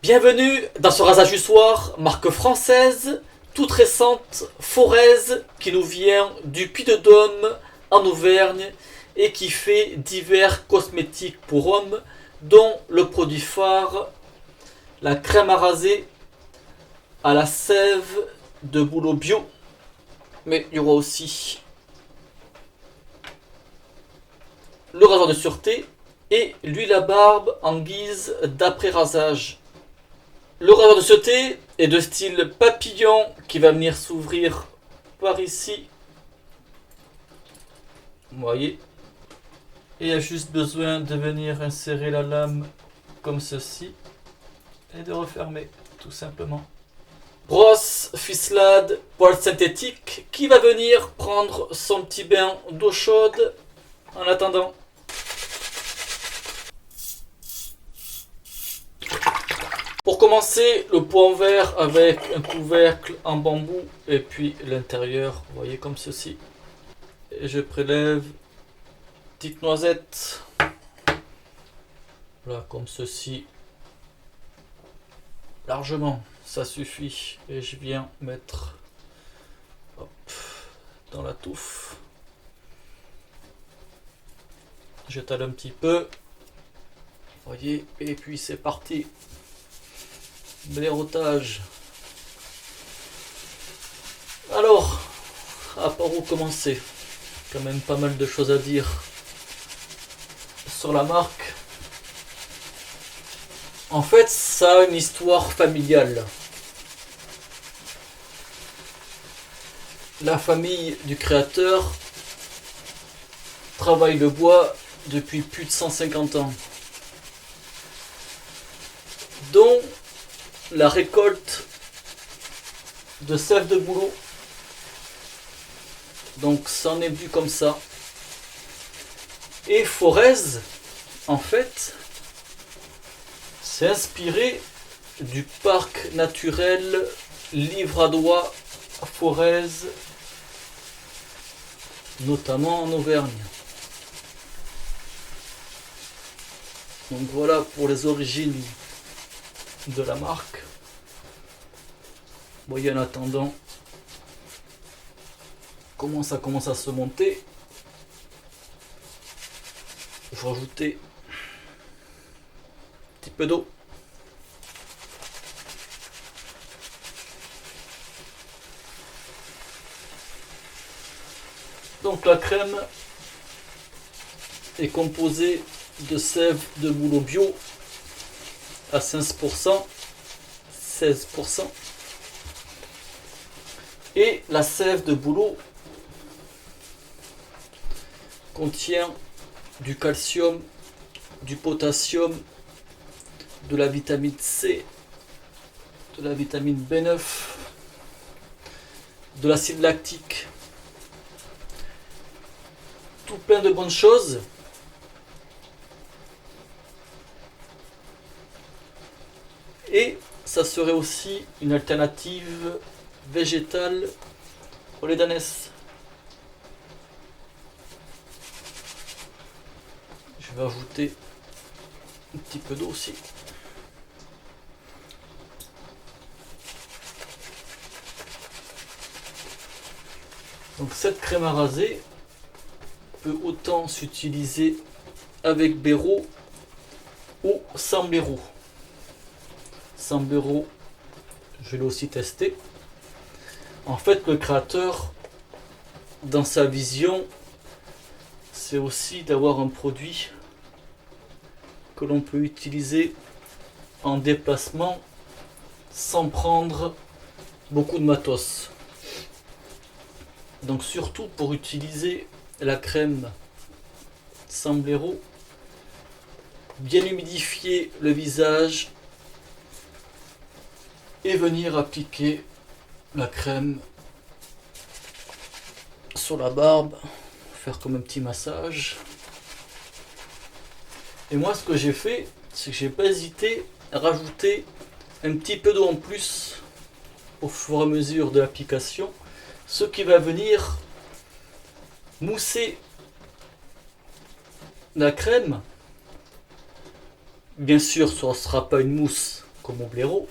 Bienvenue dans ce rasage du soir, marque française, toute récente, Forez, qui nous vient du Puy-de-Dôme en Auvergne et qui fait divers cosmétiques pour hommes, dont le produit phare, la crème à raser à la sève de bouleau bio. Mais il y aura aussi le rasoir de sûreté et l'huile à barbe en guise d'après-rasage. Le rasoir de sûreté est de style papillon qui va venir s'ouvrir par ici. Vous voyez. Et il y a juste besoin de venir insérer la lame comme ceci et de refermer tout simplement. Brosse, ficelade, poil synthétique qui va venir prendre son petit bain d'eau chaude en attendant. Pour commencer, le pot en verre avec un couvercle en bambou et puis l'intérieur, vous voyez, comme ceci. Et je prélève petite noisette. Là, comme ceci. Largement, ça suffit. Et je viens mettre hop, dans la touffe. J'étale un petit peu. Vous voyez, et puis c'est parti. Blairotage. Alors, à part où commencer? Quand même pas mal de choses à dire sur la marque. En fait, ça a une histoire familiale. La famille du créateur travaille le bois depuis plus de 150 ans. Dont la récolte de sève de bouleau. Donc ça en est vu comme ça. Et Forez, en fait, c'est inspiré du parc naturel livradois Forez, notamment en Auvergne. Donc voilà pour les origines de la marque. Vous voyez, en attendant comment ça commence à se monter, il faut rajouter un petit peu d'eau. Donc la crème est composée de sève de bouleau bio à 15%, 16%. Et la sève de bouleau contient du calcium, du potassium, de la vitamine C, de la vitamine B9, de l'acide lactique. Tout plein de bonnes choses. Et ça serait aussi une alternative végétale au lait d'ânesse. Je vais ajouter un petit peu d'eau aussi. Donc cette crème à raser peut autant s'utiliser avec blaireau ou sans blaireau. Sans blaireau, je l'ai aussi testé. En fait, le créateur, dans sa vision, c'est aussi d'avoir un produit que l'on peut utiliser en déplacement sans prendre beaucoup de matos. Donc surtout pour utiliser la crème sans blaireau, bien humidifier le visage et venir appliquer la crème sur la barbe, faire comme un petit massage. Et moi, ce que j'ai fait, c'est que j'ai pas hésité à rajouter un petit peu d'eau en plus au fur et à mesure de l'application, ce qui va venir mousser la crème. Bien sûr, ce ne sera pas une mousse comme au blaireau.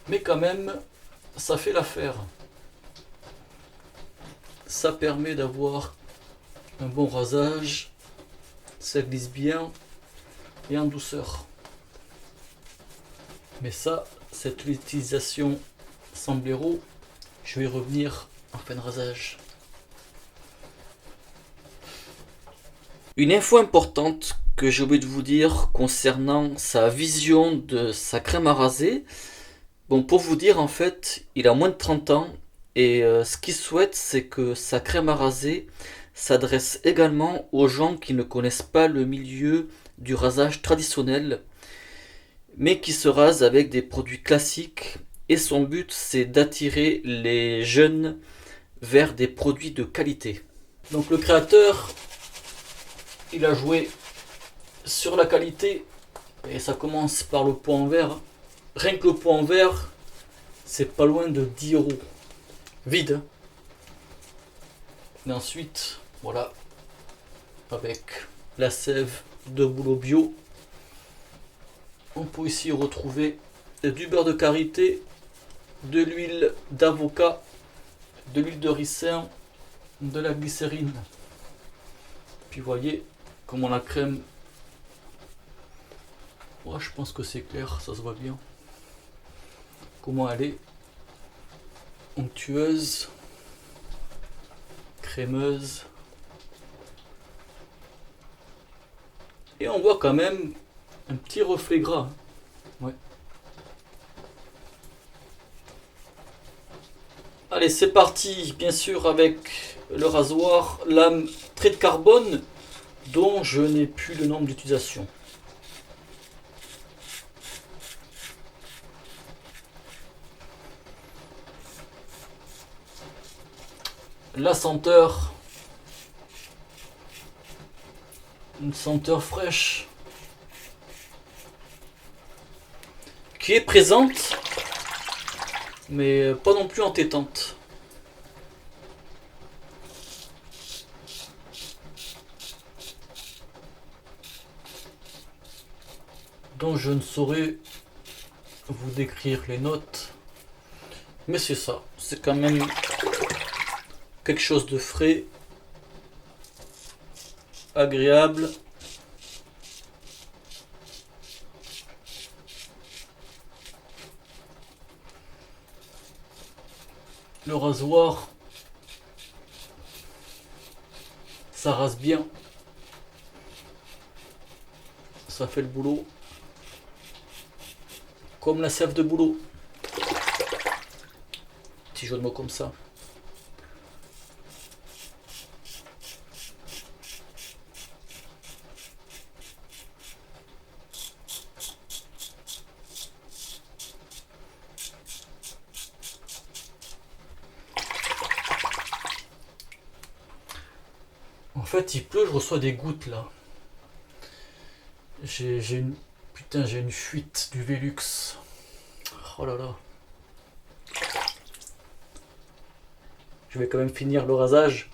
Mais quand même, ça fait l'affaire. Ça permet d'avoir un bon rasage, ça glisse bien et en douceur. Mais ça, cette utilisation sans blaireau, je vais y revenir en fin de rasage. Une info importante que j'ai oublié de vous dire concernant sa vision de sa crème à raser. Bon, pour vous dire, en fait, il a moins de 30 ans et ce qu'il souhaite, c'est que sa crème à raser s'adresse également aux gens qui ne connaissent pas le milieu du rasage traditionnel, mais qui se rasent avec des produits classiques. Et son but, c'est d'attirer les jeunes vers des produits de qualité. Donc le créateur, il a joué sur la qualité, et ça commence par le pot en verre. Rien que le pot en verre, c'est pas loin de 10 euros. Vide. Et ensuite, voilà, avec la sève de bouleau bio, on peut ici retrouver du beurre de karité, de l'huile d'avocat, de l'huile de ricin, de la glycérine. Puis vous voyez comment la crème, ouais, je pense que c'est clair, ça se voit bien. Comment elle est onctueuse, crémeuse. Et on voit quand même un petit reflet gras. Ouais. Allez, c'est parti, bien sûr, avec le rasoir, lame trait de carbone, dont je n'ai plus le nombre d'utilisation. La senteur, une senteur fraîche, qui est présente, mais pas non plus entêtante. Donc je ne saurais vous décrire les notes, mais c'est ça, c'est quand même quelque chose de frais, agréable. Le rasoir, ça rase bien, ça fait le boulot, comme la sève de boulot. Petit jeu de mots comme ça. En fait, il pleut, je reçois des gouttes là. J'ai une... Putain, j'ai une fuite du Velux. Oh là là. Je vais quand même finir le rasage.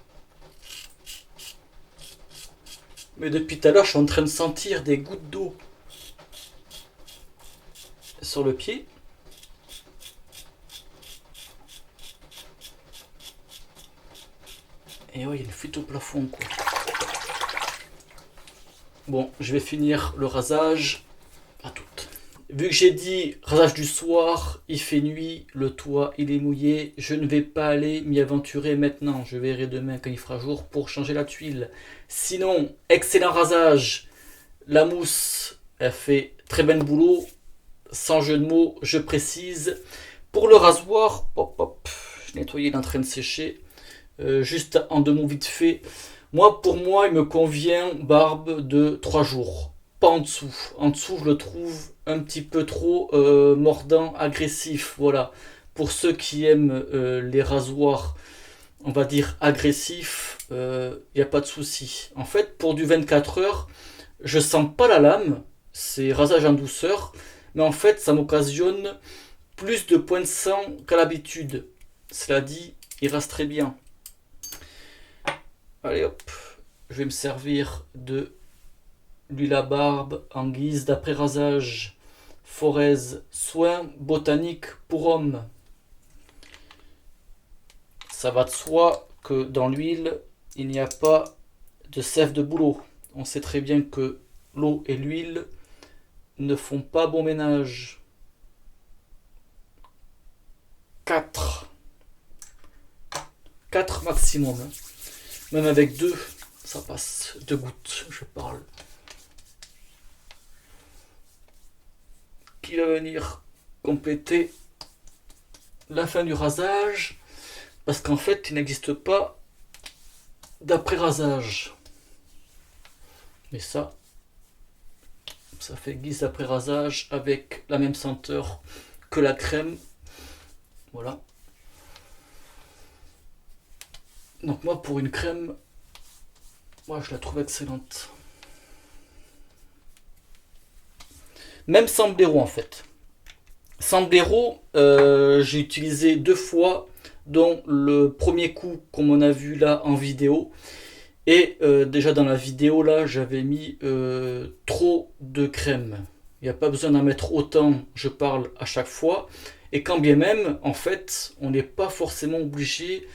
Mais depuis tout à l'heure, je suis en train de sentir des gouttes d'eau sur le pied. Et ouais, il y a une fuite au plafond, quoi. Bon, je vais finir le rasage. À toutes. Vu que j'ai dit rasage du soir, il fait nuit, le toit il est mouillé, je ne vais pas aller m'y aventurer maintenant. Je verrai demain quand il fera jour pour changer la tuile. Sinon, excellent rasage. La mousse, elle fait très bien le boulot. Sans jeu de mots, je précise. Pour le rasoir, hop hop, je nettoyais, il est en train de sécher. Juste en deux mots vite fait. Pour moi, il me convient barbe de 3 jours. Pas en dessous. En dessous, je le trouve un petit peu trop mordant, agressif. Voilà. Pour ceux qui aiment les rasoirs, on va dire agressifs, il n'y a pas de souci. En fait, pour du 24 heures, je sens pas la lame. C'est rasage en douceur. Mais en fait, ça m'occasionne plus de points de sang qu'à l'habitude. Cela dit, il reste très bien. Allez hop, je vais me servir de l'huile à barbe en guise d'après rasage Forez, soins botaniques pour hommes. Ça va de soi que dans l'huile, il n'y a pas de sève de bouleau. On sait très bien que l'eau et l'huile ne font pas bon ménage. 4. 4 maximum. Même avec 2, ça passe. 2 gouttes, je parle. Qui va venir compléter la fin du rasage. Parce qu'en fait, il n'existe pas d'après-rasage. Mais ça fait guise d'après-rasage avec la même senteur que la crème. Voilà. Donc moi, pour une crème, moi je la trouve excellente. Même sans blaireau en fait. Sans blaireau, j'ai utilisé 2 fois, dont le premier coup comme on a vu là en vidéo. Et déjà dans la vidéo là, j'avais mis trop de crème. Il n'y a pas besoin d'en mettre autant, je parle à chaque fois. Et quand bien même, en fait, on n'est pas forcément obligé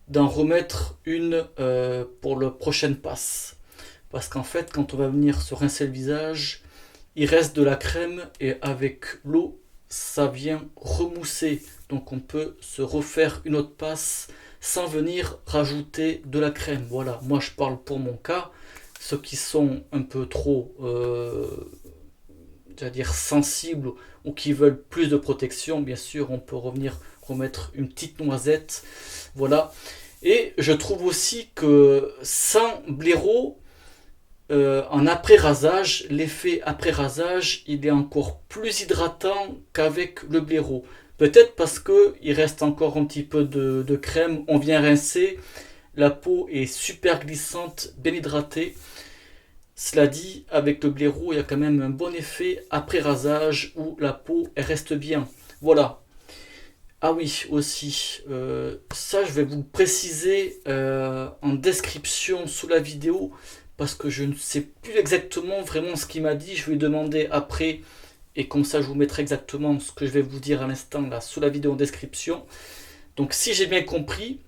d'en remettre une pour la prochaine passe. Parce qu'en fait, quand on va venir se rincer le visage, il reste de la crème et avec l'eau, ça vient remousser. Donc on peut se refaire une autre passe sans venir rajouter de la crème. Voilà, moi je parle pour mon cas. Ceux qui sont un peu trop sensibles ou qui veulent plus de protection, bien sûr, on peut remettre une petite noisette. Voilà. Et je trouve aussi que sans blaireau, en après-rasage, l'effet après-rasage, il est encore plus hydratant qu'avec le blaireau. Peut-être parce qu'il reste encore un petit peu de crème, on vient rincer, la peau est super glissante, bien hydratée. Cela dit, avec le blaireau, il y a quand même un bon effet après-rasage où la peau elle reste bien. Voilà. Ah oui, aussi, ça je vais vous le préciser en description sous la vidéo parce que je ne sais plus exactement vraiment ce qu'il m'a dit. Je vais lui demander après et comme ça je vous mettrai exactement ce que je vais vous dire à l'instant là sous la vidéo en description. Donc si j'ai bien compris,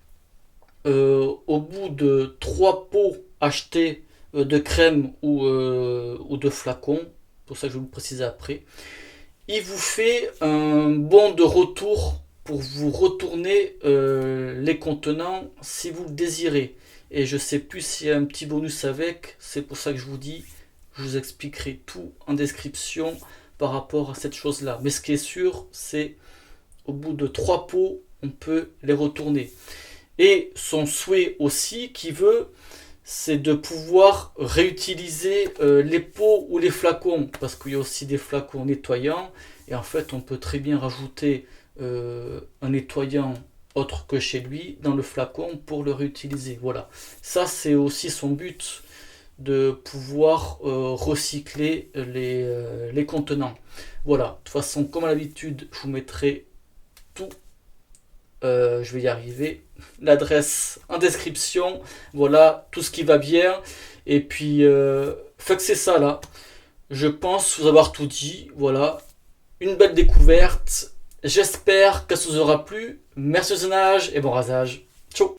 au bout de 3 pots achetés de crème ou de flacons, pour ça je vais vous le préciser après, il vous fait un bon de retour pour vous retourner les contenants si vous le désirez. Et je sais plus s'il y a un petit bonus avec, c'est pour ça que je vous dis, je vous expliquerai tout en description par rapport à cette chose là. Mais ce qui est sûr, c'est au bout de 3 pots, on peut les retourner. Et son souhait aussi qui veut, c'est de pouvoir réutiliser les pots ou les flacons, parce qu'il y a aussi des flacons nettoyants, et en fait on peut très bien rajouter un nettoyant autre que chez lui dans le flacon pour le réutiliser. Voilà, ça c'est aussi son but, de pouvoir recycler les contenants. Voilà, de toute façon comme à l'habitude je vous mettrai tout, je vais y arriver, l'adresse en description. Voilà tout ce qui va bien, et puis fait que c'est ça là, je pense vous avoir tout dit. Voilà, une belle découverte, j'espère que ça vous aura plu. Merci au visionnage et bon rasage, ciao.